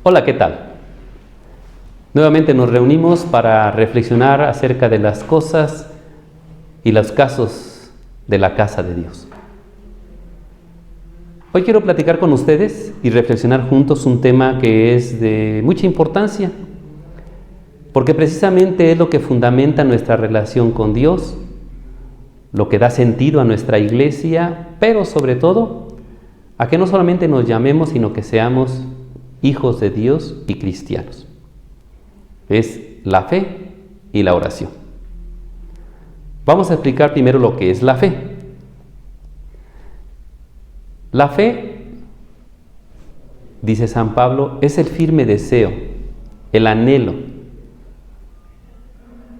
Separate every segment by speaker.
Speaker 1: Hola, ¿qué tal? Nuevamente nos reunimos para reflexionar acerca de las cosas y los casos de la casa de Dios. Hoy quiero platicar con ustedes y reflexionar juntos un tema que es de mucha importancia, porque precisamente es lo que fundamenta nuestra relación con Dios, lo que da sentido a nuestra iglesia, pero sobre todo a que no solamente nos llamemos, sino que seamos hijos de Dios y cristianos. Es la fe y la oración. Vamos a explicar primero lo que es la fe. La fe, dice San Pablo, es el firme deseo, el anhelo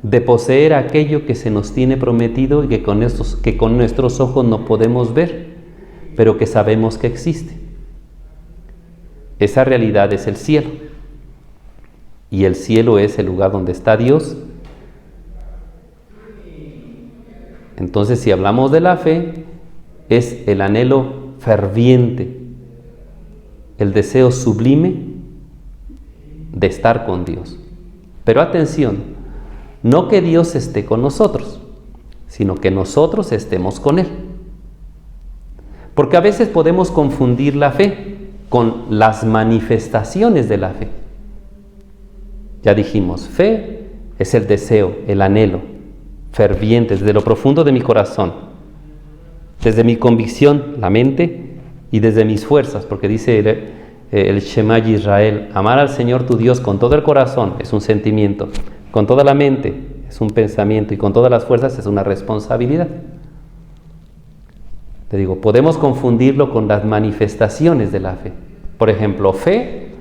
Speaker 1: de poseer aquello que se nos tiene prometido y que con nuestros ojos no podemos ver, pero que sabemos que existe. Esa realidad es el cielo. Y el cielo es el lugar donde está Dios. Entonces, si hablamos de la fe, es el anhelo ferviente, el deseo sublime de estar con Dios. Pero atención, no que Dios esté con nosotros, sino que nosotros estemos con Él. Porque a veces podemos confundir la fe con las manifestaciones de la fe. Ya dijimos, fe es el deseo, el anhelo ferviente desde lo profundo de mi corazón, desde mi convicción, la mente, y desde mis fuerzas, porque dice el Shema Israel, amar al Señor tu Dios con todo el corazón es un sentimiento, con toda la mente es un pensamiento y con todas las fuerzas es una responsabilidad. Te digo, podemos confundirlo con las manifestaciones de la fe. Por ejemplo, fe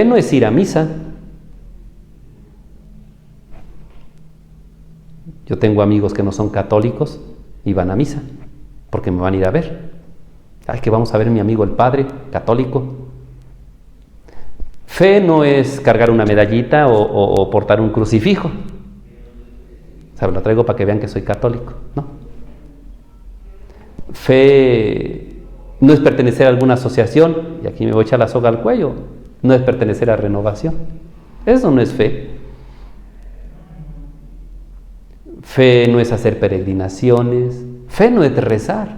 Speaker 1: no es ir a misa. Yo tengo amigos que no son católicos y van a misa, porque me van a ir a ver. Ay, que vamos a ver a mi amigo el padre católico. Fe no es cargar una medallita o portar un crucifijo. ¿Sabes? Lo traigo para que vean que soy católico, ¿no? Fe no es pertenecer a alguna asociación, y aquí me voy a echar la soga al cuello, no es pertenecer a Renovación. Eso no es fe. Fe no es hacer peregrinaciones, fe no es rezar.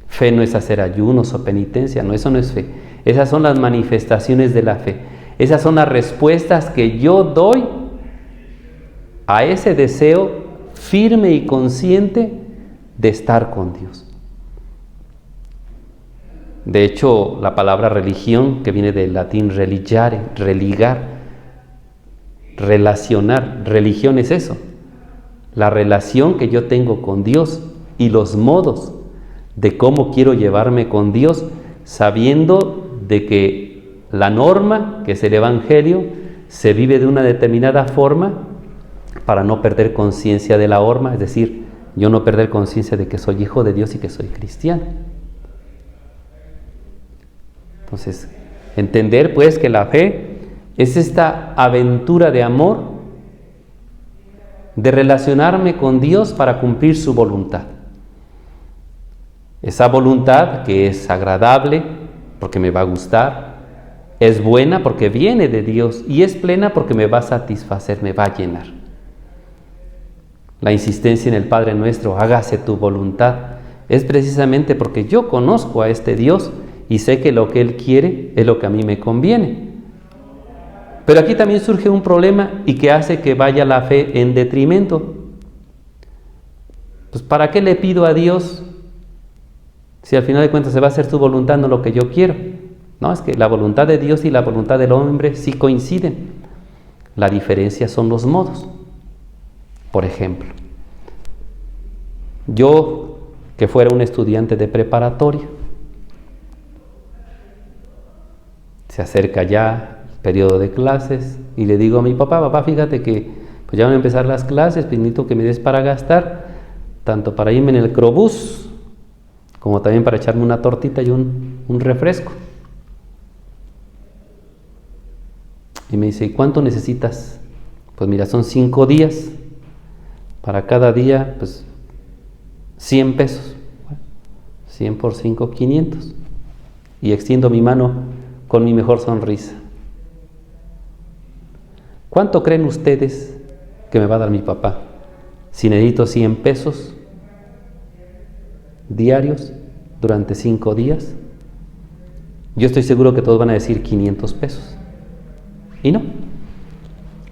Speaker 1: Fe no es hacer ayunos o penitencia, no, eso no es fe. Esas son las manifestaciones de la fe. Esas son las respuestas que yo doy a ese deseo firme y consciente de estar con Dios. De hecho, la palabra religión, que viene del latín religare, religar, relacionar, religión es eso, la relación que yo tengo con Dios y los modos de cómo quiero llevarme con Dios, sabiendo de que la norma, que es el Evangelio, se vive de una determinada forma para no perder conciencia de la horma, es decir, yo no perder conciencia de que soy hijo de Dios y que soy cristiano. Entonces, entender pues que la fe es esta aventura de amor, de relacionarme con Dios para cumplir su voluntad. Esa voluntad que es agradable porque me va a gustar, es buena porque viene de Dios y es plena porque me va a satisfacer, me va a llenar. La insistencia en el Padre Nuestro, hágase tu voluntad, es precisamente porque yo conozco a este Dios y sé que lo que Él quiere es lo que a mí me conviene. Pero aquí también surge un problema y que hace que vaya la fe en detrimento. Pues ¿para qué le pido a Dios si al final de cuentas se va a hacer su voluntad, no lo que yo quiero? No, es que la voluntad de Dios y la voluntad del hombre sí coinciden. La diferencia son los modos. Por ejemplo, yo que fuera un estudiante de preparatoria, se acerca ya el periodo de clases y le digo a mi papá, fíjate que pues ya van a empezar las clases, pues necesito que me des para gastar, tanto para irme en el Crobús, como también para echarme una tortita y un refresco. Y me dice, ¿y cuánto necesitas? Pues mira, son 5 días. Para cada día, pues 100 pesos. 100 por 5, 500. Y extiendo mi mano con mi mejor sonrisa. ¿Cuánto creen ustedes que me va a dar mi papá? Si necesito 100 pesos diarios durante 5 días, yo estoy seguro que todos van a decir 500 pesos. Y no,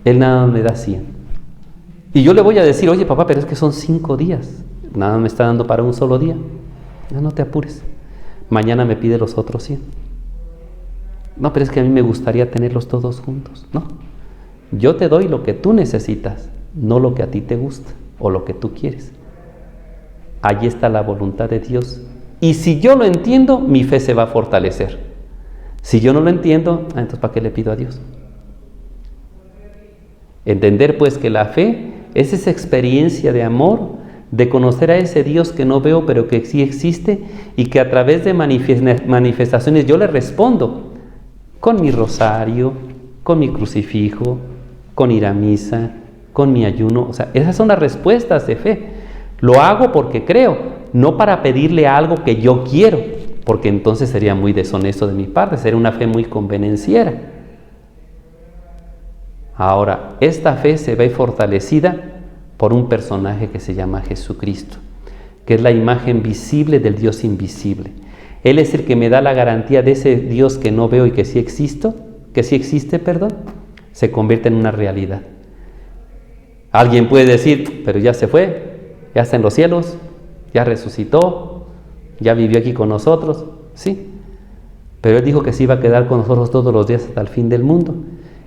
Speaker 1: él nada más me da 100. Y yo le voy a decir, oye papá, pero es que son 5 días, nada me está dando para un solo día. No te apures, mañana me pide los otros 100. No, pero es que a mí me gustaría tenerlos todos juntos. No, yo te doy lo que tú necesitas, no lo que a ti te gusta o lo que tú quieres. Allí está la voluntad de Dios. Y si yo lo entiendo, mi fe se va a fortalecer. Si yo no lo entiendo, entonces ¿para qué le pido a Dios? Entender pues que la fe es esa experiencia de amor, de conocer a ese Dios que no veo pero que sí existe y que a través de manifestaciones yo le respondo con mi rosario, con mi crucifijo, con ir a misa, con mi ayuno. O sea, esas son las respuestas de fe. Lo hago porque creo, no para pedirle algo que yo quiero, porque entonces sería muy deshonesto de mi parte, sería una fe muy convenenciera. Ahora, esta fe se ve fortalecida por un personaje que se llama Jesucristo, que es la imagen visible del Dios invisible. Él es el que me da la garantía de ese Dios que no veo y que sí existe, se convierte en una realidad. Alguien puede decir, pero ya se fue, ya está en los cielos, ya resucitó, ya vivió aquí con nosotros, sí, pero Él dijo que se iba a quedar con nosotros todos los días hasta el fin del mundo.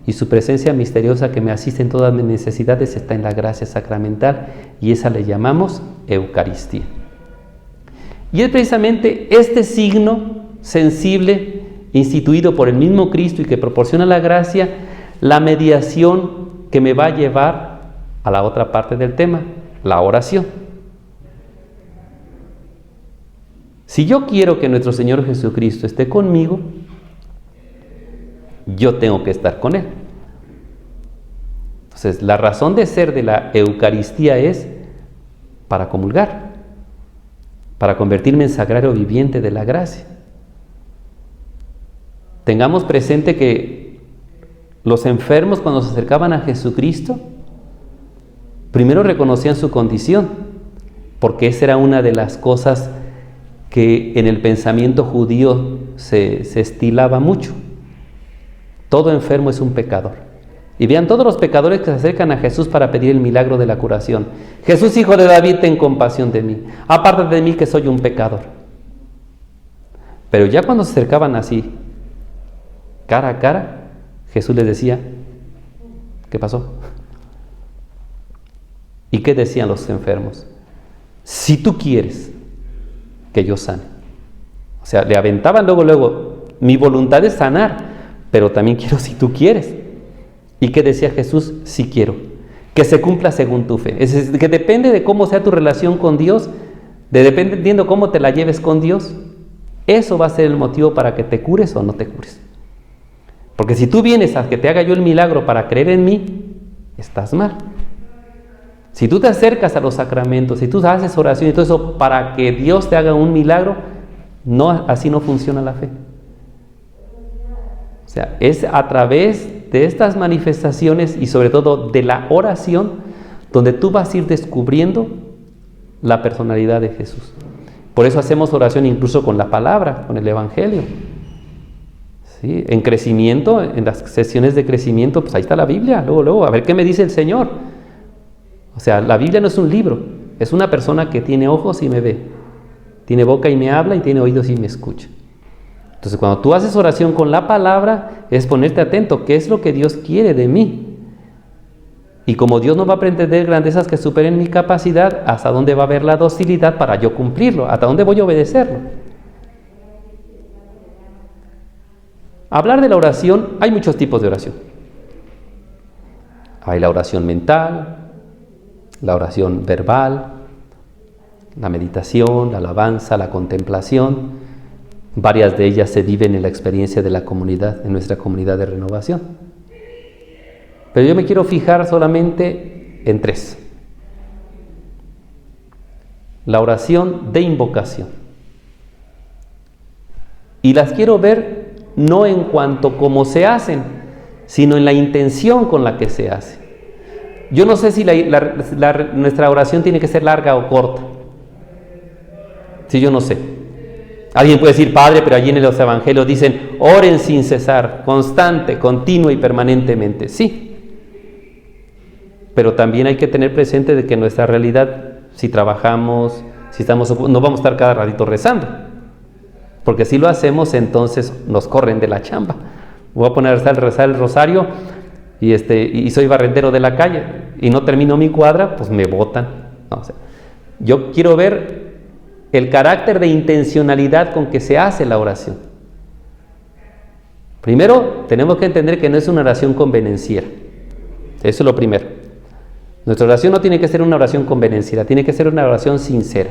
Speaker 1: Y su presencia misteriosa que me asiste en todas mis necesidades está en la gracia sacramental, y esa le llamamos Eucaristía. Y es precisamente este signo sensible instituido por el mismo Cristo y que proporciona la gracia, la mediación que me va a llevar a la otra parte del tema, la oración. Si yo quiero que nuestro Señor Jesucristo esté conmigo, yo tengo que estar con Él. Entonces, la razón de ser de la Eucaristía es para comulgar, para convertirme en sagrario viviente de la gracia. Tengamos presente que los enfermos, cuando se acercaban a Jesucristo, primero reconocían su condición, porque esa era una de las cosas que en el pensamiento judío se estilaba mucho. Todo enfermo es un pecador. Y vean todos los pecadores que se acercan a Jesús para pedir el milagro de la curación. Jesús, hijo de David, ten compasión de mí. Apártate de mí que soy un pecador. Pero ya cuando se acercaban así, cara a cara, Jesús les decía, ¿qué pasó? ¿Y qué decían los enfermos? Si tú quieres que yo sane. O sea, le aventaban luego, mi voluntad es sanar, pero también quiero si tú quieres. ¿Y qué decía Jesús? Si quiero, que se cumpla según tu fe. Es decir, que depende de cómo sea tu relación con Dios, dependiendo cómo te la lleves con Dios, eso va a ser el motivo para que te cures o no te cures. Porque si tú vienes a que te haga yo el milagro para creer en mí, estás mal. Si tú te acercas a los sacramentos, si tú haces oración y todo eso para que Dios te haga un milagro, no, así no funciona la fe. O sea, es a través de estas manifestaciones y sobre todo de la oración donde tú vas a ir descubriendo la personalidad de Jesús. Por eso hacemos oración incluso con la palabra, con el Evangelio. ¿Sí? En crecimiento, en las sesiones de crecimiento, pues ahí está la Biblia, luego, a ver qué me dice el Señor. O sea, la Biblia no es un libro, es una persona que tiene ojos y me ve, tiene boca y me habla y tiene oídos y me escucha. Entonces, cuando tú haces oración con la palabra, es ponerte atento, ¿qué es lo que Dios quiere de mí? Y como Dios no va a pretender grandezas que superen mi capacidad, ¿hasta dónde va a haber la docilidad para yo cumplirlo? ¿Hasta dónde voy a obedecerlo? Hablar de la oración, hay muchos tipos de oración. Hay la oración mental, la oración verbal, la meditación, la alabanza, la contemplación. Varias de ellas se viven en la experiencia de la comunidad, en nuestra comunidad de renovación. Pero yo me quiero fijar solamente en 3. La oración de invocación. Y las quiero ver no en cuanto cómo se hacen, sino en la intención con la que se hace. Yo no sé si nuestra oración tiene que ser larga o corta. Sí, yo no sé. Alguien puede decir, Padre, pero allí en los evangelios dicen, oren sin cesar, constante, continua y permanentemente. Sí. Pero también hay que tener presente de que nuestra realidad, si trabajamos, si estamos, no vamos a estar cada ratito rezando. Porque si lo hacemos, entonces nos corren de la chamba. Voy a poner a rezar el rosario y soy barrendero de la calle y no termino mi cuadra, pues me botan. No, o sea, yo quiero ver el carácter de intencionalidad con que se hace la oración. Primero, tenemos que entender que no es una oración convenenciera. Eso es lo primero. Nuestra oración no tiene que ser una oración convenenciera, tiene que ser una oración sincera.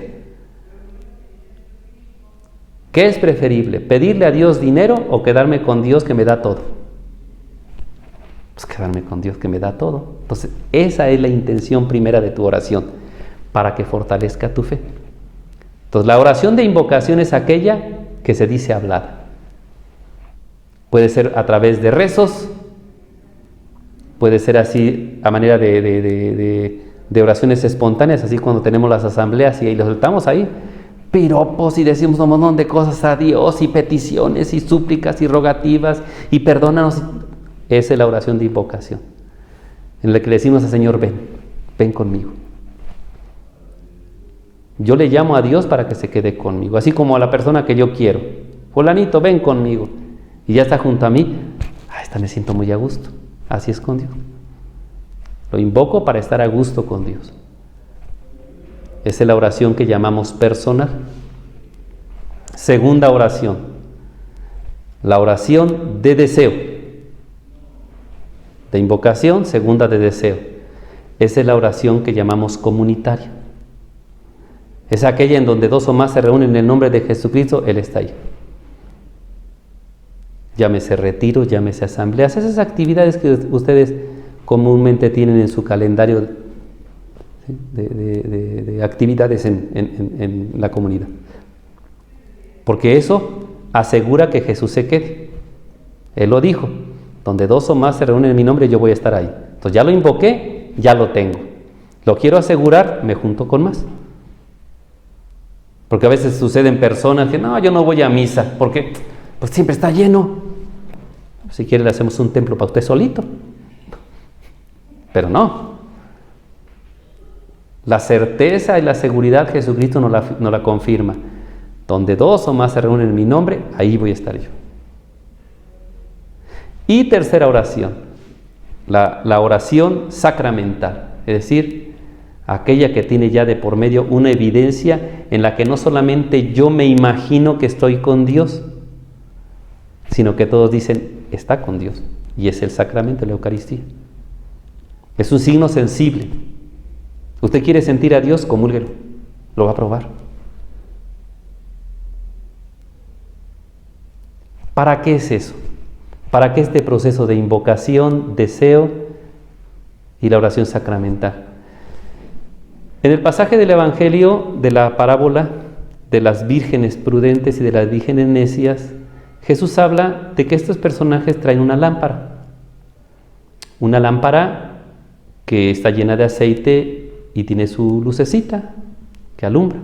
Speaker 1: ¿Qué es preferible? ¿Pedirle a Dios dinero o quedarme con Dios que me da todo? Pues quedarme con Dios que me da todo. Entonces, esa es la intención primera de tu oración, para que fortalezca tu fe. Entonces, la oración de invocación es aquella que se dice hablada. Puede ser a través de rezos, puede ser así a manera de oraciones espontáneas, así cuando tenemos las asambleas y ahí los soltamos ahí. Piropos y decimos un montón de cosas a Dios y peticiones y súplicas y rogativas y perdónanos. Esa es la oración de invocación, en la que le decimos al Señor, ven conmigo. Yo le llamo a Dios para que se quede conmigo, así como a la persona que yo quiero. Fulanito, ven conmigo. Y ya está junto a mí. Esta me siento muy a gusto. Así es con Dios. Lo invoco para estar a gusto con Dios. Esa es la oración que llamamos personal. Segunda oración, la oración de deseo. De invocación, segunda de deseo. Esa es la oración que llamamos comunitaria. Es aquella en donde dos o más se reúnen en el nombre de Jesucristo, Él está ahí. Llámese retiro, llámese asambleas, esas actividades que ustedes comúnmente tienen en su calendario de actividades en la comunidad. Porque eso asegura que Jesús se quede. Él lo dijo, donde dos o más se reúnen en mi nombre, yo voy a estar ahí. Entonces ya lo invoqué, ya lo tengo. Lo quiero asegurar, me junto con más. Porque a veces suceden personas que, no, yo no voy a misa, porque pues siempre está lleno. Si quiere le hacemos un templo para usted solito. Pero no. La certeza y la seguridad Jesucristo nos la confirma. Donde dos o más se reúnen en mi nombre, ahí voy a estar yo. Y tercera oración, la oración sacramental, es decir, aquella que tiene ya de por medio una evidencia en la que no solamente yo me imagino que estoy con Dios, sino que todos dicen, está con Dios, y es el sacramento de la Eucaristía. Es un signo sensible. Usted quiere sentir a Dios, comúlguelo, lo va a probar. ¿Para qué es eso? ¿Para qué este proceso de invocación, deseo y la oración sacramental? En el pasaje del Evangelio de la parábola de las vírgenes prudentes y de las vírgenes necias, Jesús habla de que estos personajes traen una lámpara que está llena de aceite y tiene su lucecita que alumbra.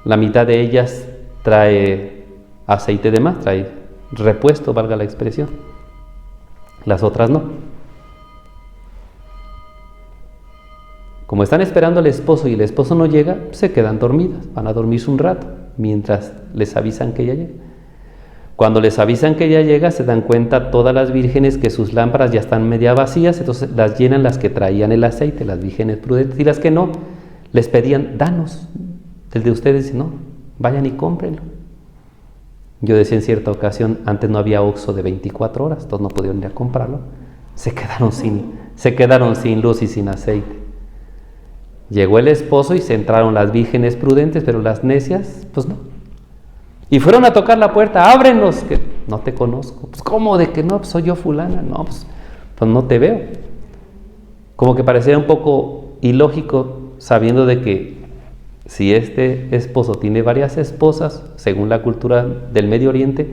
Speaker 1: La mitad de ellas trae aceite de más, trae repuesto, valga la expresión. Las otras no. Como están esperando al esposo y el esposo no llega, se quedan dormidas, van a dormirse un rato, mientras les avisan que ya llega. Cuando les avisan que ya llega, se dan cuenta todas las vírgenes que sus lámparas ya están media vacías, entonces las llenan las que traían el aceite, las vírgenes prudentes, y las que no, les pedían, danos, el de ustedes, no, vayan y cómprenlo. Yo decía en cierta ocasión, antes no había Oxxo de 24 horas, todos no podían ir a comprarlo, se quedaron sin luz y sin aceite. Llegó el esposo y se entraron las vírgenes prudentes, pero las necias, pues no. Y fueron a tocar la puerta, ábrenos, que no te conozco. Pues ¿cómo de que no? Pues soy yo fulana, no, pues no te veo. Como que pareciera un poco ilógico, sabiendo de que Si este esposo tiene varias esposas, según la cultura del Medio Oriente,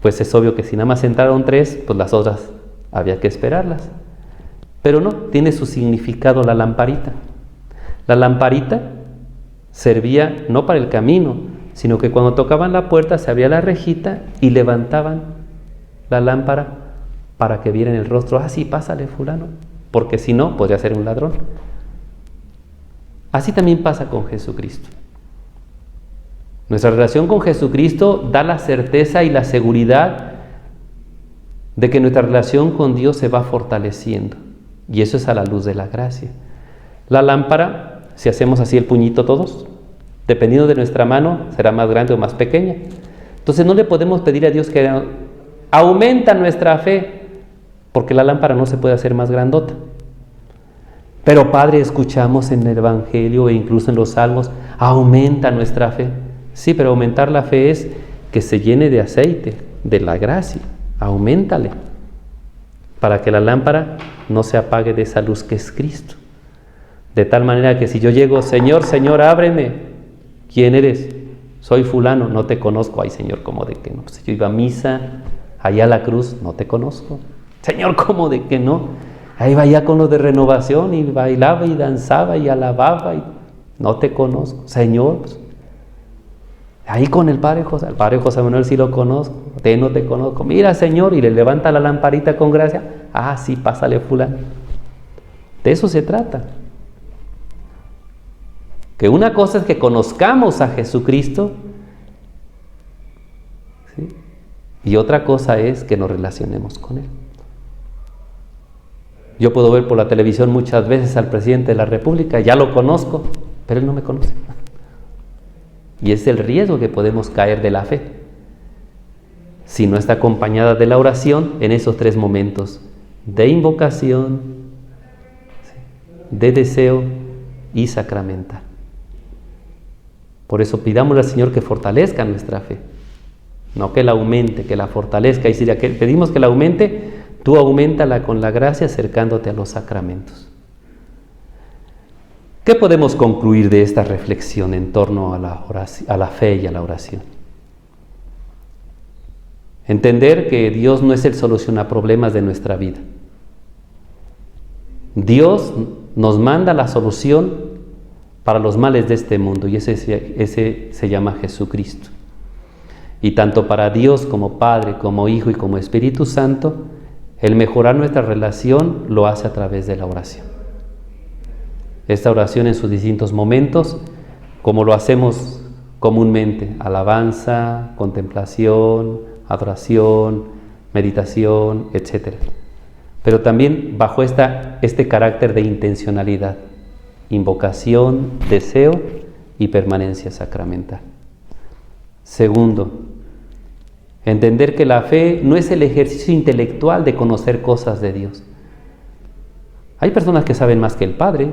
Speaker 1: pues es obvio que si nada más entraron 3, pues las otras había que esperarlas. Pero no, tiene su significado la lamparita. La lamparita servía no para el camino, sino que cuando tocaban la puerta se abría la rejita y levantaban la lámpara para que vieran el rostro. Ah, sí, pásale fulano, porque si no, podría ser un ladrón. Así también pasa con Jesucristo. Nuestra relación con Jesucristo da la certeza y la seguridad de que nuestra relación con Dios se va fortaleciendo. Y eso es a la luz de la gracia. La lámpara, si hacemos así el puñito todos, dependiendo de nuestra mano, será más grande o más pequeña. Entonces no le podemos pedir a Dios que aumenta nuestra fe, porque la lámpara no se puede hacer más grandota. Pero Padre, escuchamos en el Evangelio e incluso en los Salmos, aumenta nuestra fe. Sí, pero aumentar la fe es que se llene de aceite, de la gracia. Auméntale, para que la lámpara no se apague de esa luz que es Cristo. De tal manera que si yo llego, Señor, Señor, ábreme. ¿Quién eres? Soy fulano, no te conozco. Ay, Señor, ¿cómo de que no? Pues yo iba a misa, allá a la cruz, no te conozco. Señor, ¿cómo de que no? Ahí va ya con los de renovación y bailaba y danzaba y alababa y no te conozco. Señor, pues, ahí con el Padre José Manuel sí lo conozco, no te conozco. Mira, Señor, y le levanta la lamparita con gracia. Ah, sí, pásale fulano. De eso se trata. Que una cosa es que conozcamos a Jesucristo, ¿sí? Y otra cosa es que nos relacionemos con Él. Yo puedo ver por la televisión muchas veces al presidente de la República, ya lo conozco, pero él no me conoce. Y es el riesgo que podemos caer de la fe, si no está acompañada de la oración en esos 3 momentos, de invocación, de deseo y sacramental. Por eso pidámosle al Señor que fortalezca nuestra fe, no que la aumente, que la fortalezca. Y si pedimos que la aumente, tú auméntala con la gracia acercándote a los sacramentos. ¿Qué podemos concluir de esta reflexión en torno a la fe y a la oración? Entender que Dios no es el solucionaproblemas de nuestra vida. Dios nos manda la solución para los males de este mundo, y ese se llama Jesucristo. Y tanto para Dios como Padre, como Hijo y como Espíritu Santo, el mejorar nuestra relación lo hace a través de la oración. Esta oración en sus distintos momentos, como lo hacemos comúnmente: alabanza, contemplación, adoración, meditación, etc. Pero también bajo este carácter de intencionalidad, invocación, deseo y permanencia sacramental. Segundo, entender que la fe no es el ejercicio intelectual de conocer cosas de Dios. Hay personas que saben más que el Padre,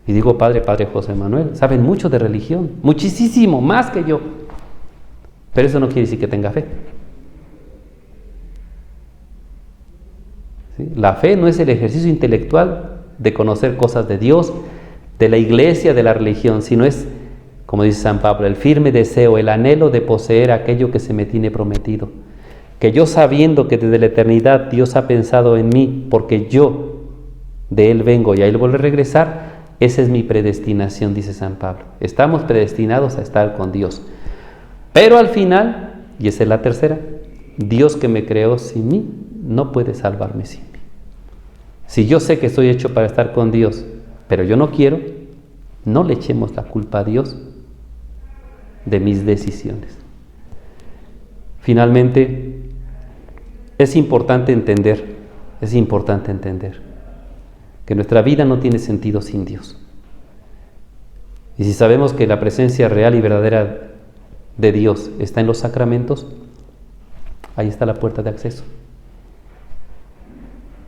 Speaker 1: y digo Padre José Manuel, saben mucho de religión, muchísimo más que yo, pero eso no quiere decir que tenga fe. ¿Sí? La fe no es el ejercicio intelectual de conocer cosas de Dios, de la iglesia, de la religión, sino es, como dice San Pablo, el firme deseo, el anhelo de poseer aquello que se me tiene prometido. Que yo, sabiendo que desde la eternidad Dios ha pensado en mí, porque yo de Él vengo y a Él vuelvo a regresar, esa es mi predestinación, dice San Pablo. Estamos predestinados a estar con Dios. Pero al final, y esa es la tercera, Dios que me creó sin mí, no puede salvarme sin mí. Si yo sé que estoy hecho para estar con Dios, pero yo no quiero, no le echemos la culpa a Dios de mis decisiones. Finalmente, es importante entender que nuestra vida no tiene sentido sin Dios. Y si sabemos que la presencia real y verdadera de Dios está en los sacramentos, ahí está la puerta de acceso.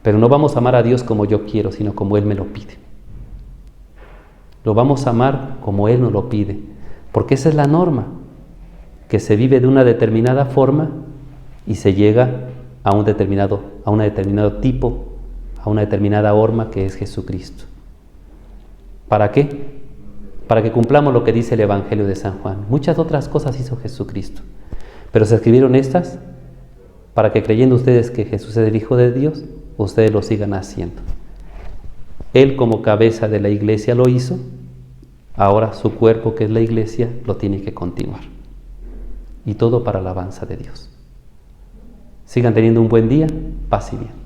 Speaker 1: Pero no vamos a amar a Dios como yo quiero, sino como Él me lo pide. Lo vamos a amar como Él nos lo pide, porque esa es la norma, que se vive de una determinada forma y se llega a un determinado tipo, a una determinada horma que es Jesucristo. ¿Para qué? para que cumplamos lo que dice el Evangelio de San Juan. Muchas otras cosas hizo Jesucristo, pero se escribieron estas para que, creyendo ustedes que Jesús es el Hijo de Dios, ustedes lo sigan haciendo. Él, como cabeza de la iglesia, lo hizo. Ahora su cuerpo, que es la iglesia, lo tiene que continuar. Y todo para la alabanza de Dios. Sigan teniendo un buen día, paz y bien.